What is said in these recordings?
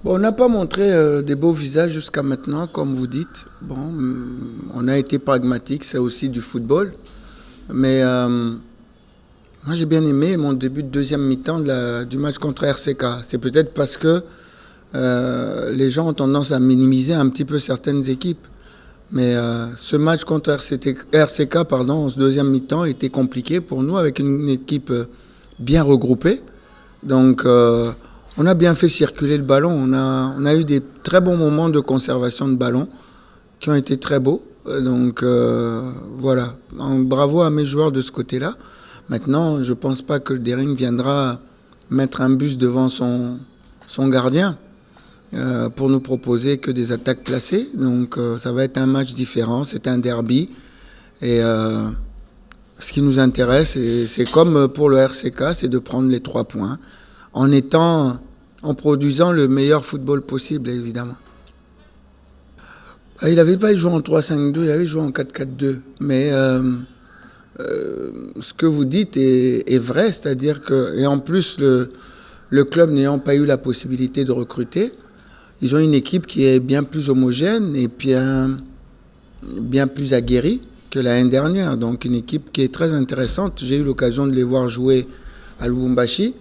Bon, on n'a pas montré des beaux visages jusqu'à maintenant, comme vous dites. Bon, on a été pragmatique, c'est aussi du football. Mais moi, j'ai bien aimé mon début de deuxième mi-temps du match contre RCK. C'est peut-être parce que les gens ont tendance à minimiser un petit peu certaines équipes. Mais ce match contre RCK, pardon, en deuxième mi-temps, était compliqué pour nous avec une équipe bien regroupée. Donc, on a bien fait circuler le ballon. On a eu des très bons moments de conservation de ballon qui ont été très beaux. Donc, voilà. Bravo à mes joueurs de ce côté-là. Maintenant, je ne pense pas que le Dering viendra mettre un bus devant son gardien pour nous proposer que des attaques placées. Donc, ça va être un match différent. C'est un derby. Et ce qui nous intéresse, c'est comme pour le RCK, c'est de prendre les 3 points en produisant le meilleur football possible, évidemment. Il n'avait pas joué en 3-5-2, il avait joué en 4-4-2. Mais ce que vous dites est vrai, c'est-à-dire que, et en plus, le club n'ayant pas eu la possibilité de recruter, ils ont une équipe qui est bien plus homogène et bien plus aguerrie que l'année dernière. Donc une équipe qui est très intéressante. J'ai eu l'occasion de les voir jouer à Lubumbashi.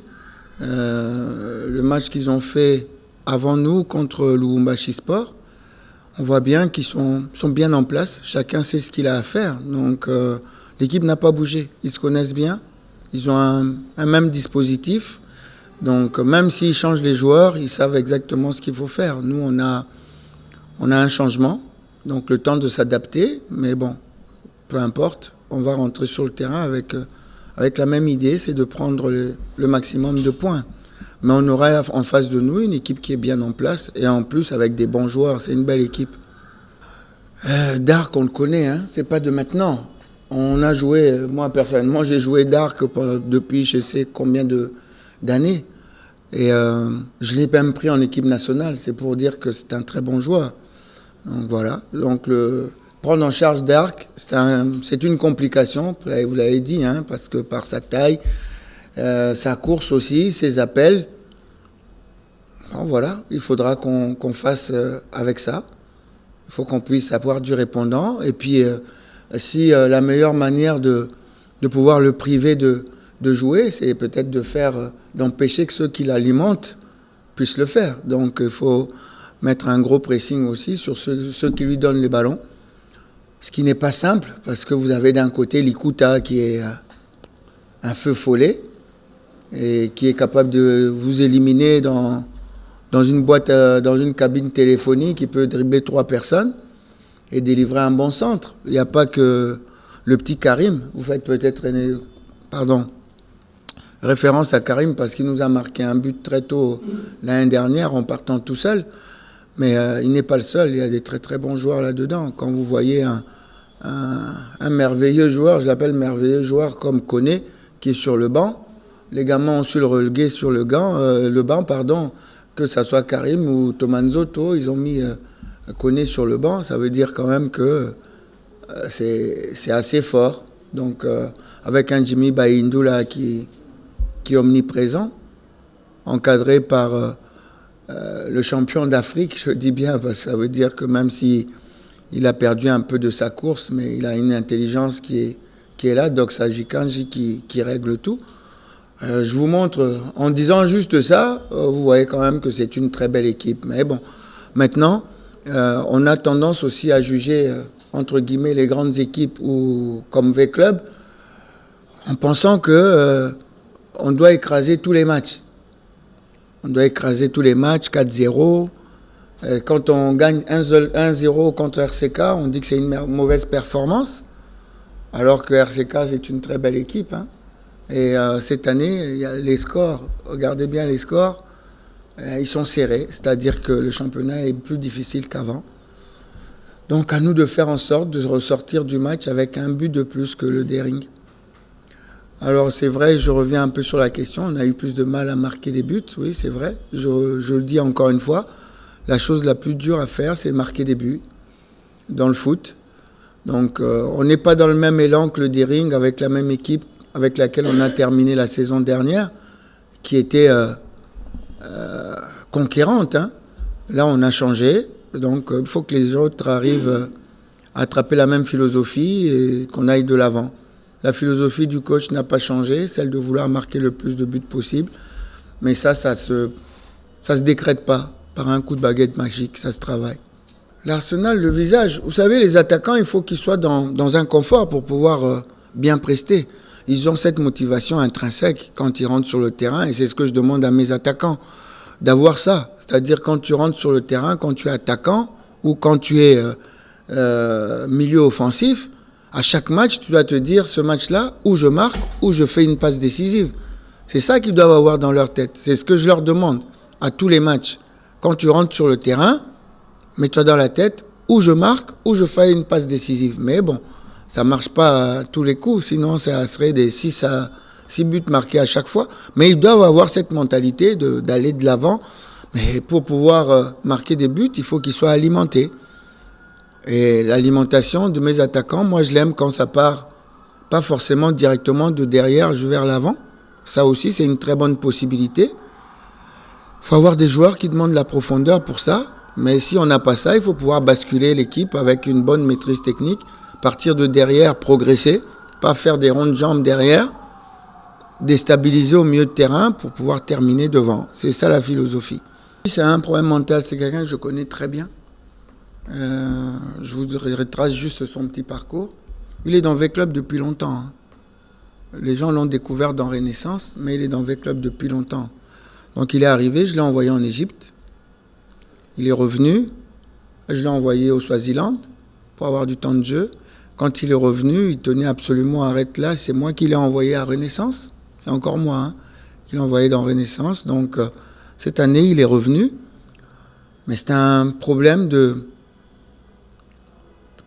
Le match qu'ils ont fait avant nous contre Lubumbashi Sport, on voit bien qu'ils sont bien en place. Chacun sait ce qu'il a à faire. Donc l'équipe n'a pas bougé. Ils se connaissent bien. Ils ont un même dispositif. Donc même s'ils changent les joueurs, ils savent exactement ce qu'il faut faire. Nous, on a un changement. Donc le temps de s'adapter. Mais bon, peu importe. On va rentrer sur le terrain avec la même idée, c'est de prendre le maximum de points. Mais on aura en face de nous une équipe qui est bien en place et en plus avec des bons joueurs. C'est une belle équipe. Dark, on le connaît, hein, c'est pas de maintenant. On a joué, moi personnellement, j'ai joué Dark depuis je sais combien d'années. Et je l'ai même pris en équipe nationale. C'est pour dire que c'est un très bon joueur. Donc voilà. Donc prendre en charge Dark, c'est une complication, vous l'avez dit, hein, parce que par sa taille, sa course aussi, ses appels. Bon, voilà, il faudra qu'on fasse avec ça. Il faut qu'on puisse avoir du répondant. Et puis, si la meilleure manière de pouvoir le priver de jouer, c'est peut-être d'empêcher que ceux qui l'alimentent puissent le faire. Donc, il faut mettre un gros pressing aussi sur ceux qui lui donnent les ballons. Ce qui n'est pas simple, parce que vous avez d'un côté Likuta qui est un feu follet et qui est capable de vous éliminer dans une cabine téléphonique, qui peut dribbler 3 personnes et délivrer un bon centre. Il n'y a pas que le petit Karim. Vous faites peut-être référence à Karim parce qu'il nous a marqué un but très tôt l'année dernière en partant tout seul. Mais il n'est pas le seul, il y a des très très bons joueurs là-dedans. Quand vous voyez un merveilleux joueur, je l'appelle merveilleux joueur comme Koné, qui est sur le banc, les gamins ont su le reléguer sur le banc, que ça soit Karim ou Thomas Nzoto, ils ont mis Koné sur le banc, ça veut dire quand même que c'est assez fort. Donc avec un Jimmy Bayindou là qui est omniprésent, encadré par le champion d'Afrique, je dis bien, parce que ça veut dire que même si il a perdu un peu de sa course, mais il a une intelligence qui est là, Doxa Jikanji qui règle tout. Je vous montre, en disant juste ça, vous voyez quand même que c'est une très belle équipe. Mais bon, maintenant, on a tendance aussi à juger, entre guillemets, les grandes équipes comme V-Club, en pensant que on doit écraser tous les matchs. On doit écraser tous les matchs, 4-0. Quand on gagne 1-0 contre RCK, on dit que c'est une mauvaise performance, alors que RCK, c'est une très belle équipe. Hein. Et cette année, il y a les scores. Regardez bien les scores. Ils sont serrés, c'est-à-dire que le championnat est plus difficile qu'avant. Donc à nous de faire en sorte de ressortir du match avec un but de plus que le Dering. Alors c'est vrai, je reviens un peu sur la question, on a eu plus de mal à marquer des buts, oui c'est vrai, je le dis encore une fois, la chose la plus dure à faire c'est marquer des buts dans le foot. Donc on n'est pas dans le même élan que le Dering avec la même équipe avec laquelle on a terminé la saison dernière, qui était conquérante. Hein. Là, on a changé. Donc, il faut que les autres arrivent à attraper la même philosophie et qu'on aille de l'avant. La philosophie du coach n'a pas changé, celle de vouloir marquer le plus de buts possible. Mais ça se décrète pas par un coup de baguette magique, ça se travaille. L'Arsenal, le visage, vous savez, les attaquants, il faut qu'ils soient dans un confort pour pouvoir bien prester. Ils ont cette motivation intrinsèque quand ils rentrent sur le terrain, et c'est ce que je demande à mes attaquants, d'avoir ça. C'est-à-dire quand tu rentres sur le terrain, quand tu es attaquant ou quand tu es milieu offensif, à chaque match, tu dois te dire, ce match-là, où je marque, où je fais une passe décisive. C'est ça qu'ils doivent avoir dans leur tête. C'est ce que je leur demande à tous les matchs. Quand tu rentres sur le terrain, mets-toi dans la tête où je marque, où je fais une passe décisive. Mais bon, ça ne marche pas à tous les coups, sinon ça serait des 6 buts marqués à chaque fois. Mais ils doivent avoir cette mentalité d'aller de l'avant. Mais pour pouvoir marquer des buts, il faut qu'ils soient alimentés. Et l'alimentation de mes attaquants, moi je l'aime quand ça part pas forcément directement de derrière vers l'avant. Ça aussi, c'est une très bonne possibilité. Il faut avoir des joueurs qui demandent la profondeur pour ça. Mais si on n'a pas ça, il faut pouvoir basculer l'équipe avec une bonne maîtrise technique, partir de derrière, progresser, pas faire des ronds de jambes derrière, déstabiliser au milieu de terrain pour pouvoir terminer devant. C'est ça la philosophie. C'est un problème mental, c'est quelqu'un que je connais très bien. Je vous retrace juste son petit parcours. Il est dans V-Club depuis longtemps. Hein. Les gens l'ont découvert dans Renaissance, mais il est dans V-Club depuis longtemps. Donc il est arrivé, je l'ai envoyé en Égypte. Il est revenu, je l'ai envoyé au Swaziland pour avoir du temps de jeu. Quand il est revenu, il tenait absolument à arrêter là. C'est moi qui l'ai envoyé à Renaissance. C'est encore moi hein, qui l'ai envoyé dans Renaissance. Donc cette année, il est revenu. Mais c'est un problème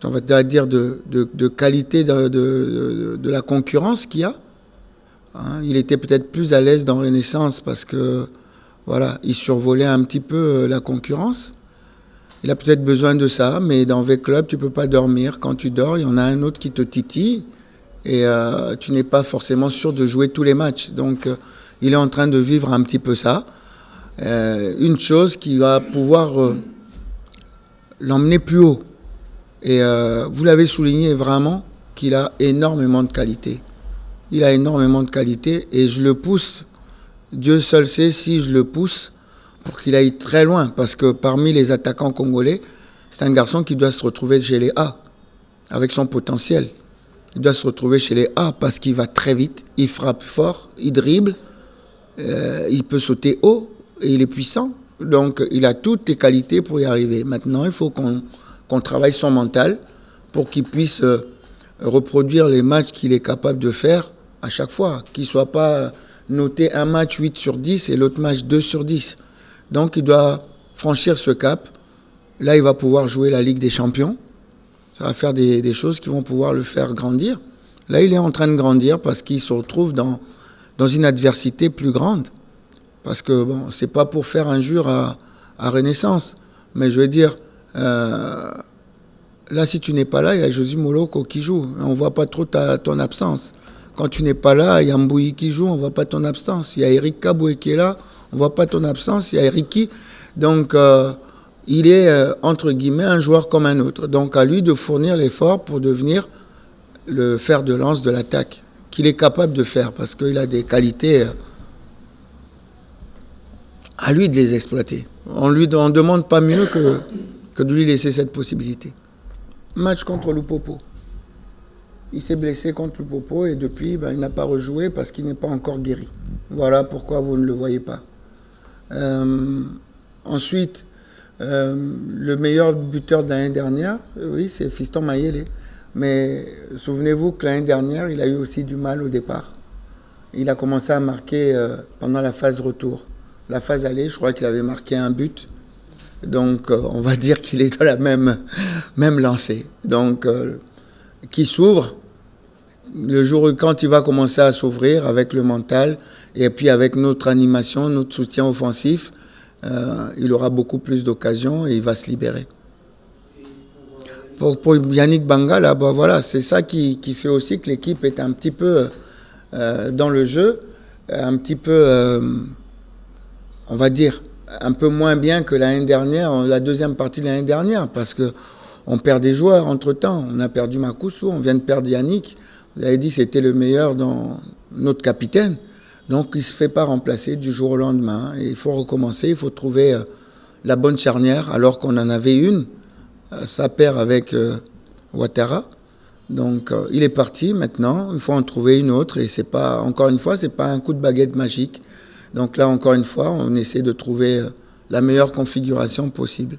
on va dire de qualité de la concurrence qu'il y a. Hein, il était peut-être plus à l'aise dans Renaissance parce que voilà, il survolait un petit peu la concurrence. Il a peut-être besoin de ça, mais dans V-Club, tu ne peux pas dormir. Quand tu dors, il y en a un autre qui te titille et tu n'es pas forcément sûr de jouer tous les matchs. Donc, il est en train de vivre un petit peu ça. Une chose qui va pouvoir l'emmener plus haut. Et vous l'avez souligné vraiment qu'il a énormément de qualité. Il a énormément de qualité et je le pousse. Dieu seul sait si je le pousse pour qu'il aille très loin. Parce que parmi les attaquants congolais, c'est un garçon qui doit se retrouver chez les A, avec son potentiel. Il doit se retrouver chez les A parce qu'il va très vite, il frappe fort, il dribble, il peut sauter haut et il est puissant. Donc il a toutes les qualités pour y arriver. Maintenant, il faut qu'on travaille son mental pour qu'il puisse reproduire les matchs qu'il est capable de faire à chaque fois, qu'il ne soit pas noter un match 8 sur 10 et l'autre match 2 sur 10. Donc il doit franchir ce cap. Là, il va pouvoir jouer la Ligue des Champions. Ça va faire des choses qui vont pouvoir le faire grandir. Là, il est en train de grandir parce qu'il se retrouve dans une adversité plus grande. Parce que, bon, c'est pas pour faire injure à Renaissance. Mais je veux dire, là, si tu n'es pas là, il y a Josie Moloko qui joue. On ne voit pas trop ton absence. Quand tu n'es pas là, il y a Mbouyi qui joue, on ne voit pas ton absence. Il y a Eric Kaboué qui est là, on ne voit pas ton absence. Il y a Eriki. Donc, il est, entre guillemets, un joueur comme un autre. Donc, à lui de fournir l'effort pour devenir le fer de lance de l'attaque, qu'il est capable de faire, parce qu'il a des qualités. À lui de les exploiter. On ne demande pas mieux que de lui laisser cette possibilité. Match contre Lupopo. Il s'est blessé contre Lupopo et depuis, il n'a pas rejoué parce qu'il n'est pas encore guéri. Voilà pourquoi vous ne le voyez pas. Ensuite, le meilleur buteur de l'année dernière, oui, c'est Fiston Mayele. Mais souvenez-vous que l'année dernière, il a eu aussi du mal au départ. Il a commencé à marquer pendant la phase retour. La phase aller, je crois qu'il avait marqué un but. Donc, on va dire qu'il est dans la même lancée. Donc, qui s'ouvre. Le jour où, quand il va commencer à s'ouvrir avec le mental et puis avec notre animation, notre soutien offensif, il aura beaucoup plus d'occasions et il va se libérer. Pour Yannick Banga, là, voilà, c'est ça qui fait aussi que l'équipe est un petit peu dans le jeu, un petit peu, on va dire, un peu moins bien que l'année dernière, la deuxième partie de l'année dernière, parce que on perd des joueurs entre-temps. On a perdu Makoussou, on vient de perdre Yannick. Vous avez dit que c'était le meilleur dans notre capitaine. Donc il ne se fait pas remplacer du jour au lendemain. Et il faut recommencer, il faut trouver la bonne charnière, alors qu'on en avait une. Ça perd avec Ouattara. Donc il est parti maintenant, il faut en trouver une autre. Et c'est pas, encore une fois, ce n'est pas un coup de baguette magique. Donc là, encore une fois, on essaie de trouver la meilleure configuration possible.